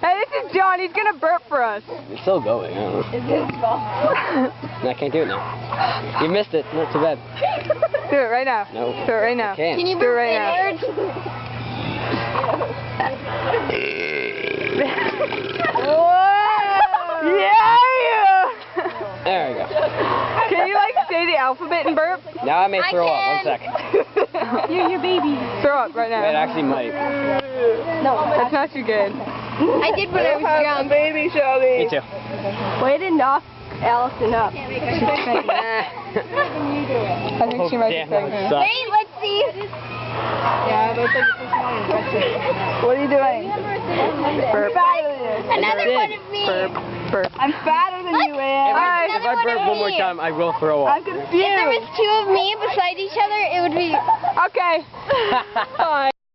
Hey, this is John. He's gonna burp for us. It's still going. I don't know. It's his fault. No, I can't do it now. You missed it. Not too bad. Do it right now. No. Do it right now. I can't. Can you do it burp right now? Whoa! Yeah! There we go. Can you like say the alphabet and burp? Now I may throw up. 1 second. You're your baby. Throw up right now. It actually might. No, That's not too good. I did when I was young. Baby, Shelby. Me too. Way to knock Allison up. I think she might be Damn, that pregnant. sucks. Wait, let's see. Yeah, but it's like what are you doing? Burp. Another That's one it. of me. Burp. Burp. I'm fatter than you, Ann. If I burp one more time, I will throw up. I'm confused. If there was two of me beside each other, it would be... Okay. Bye.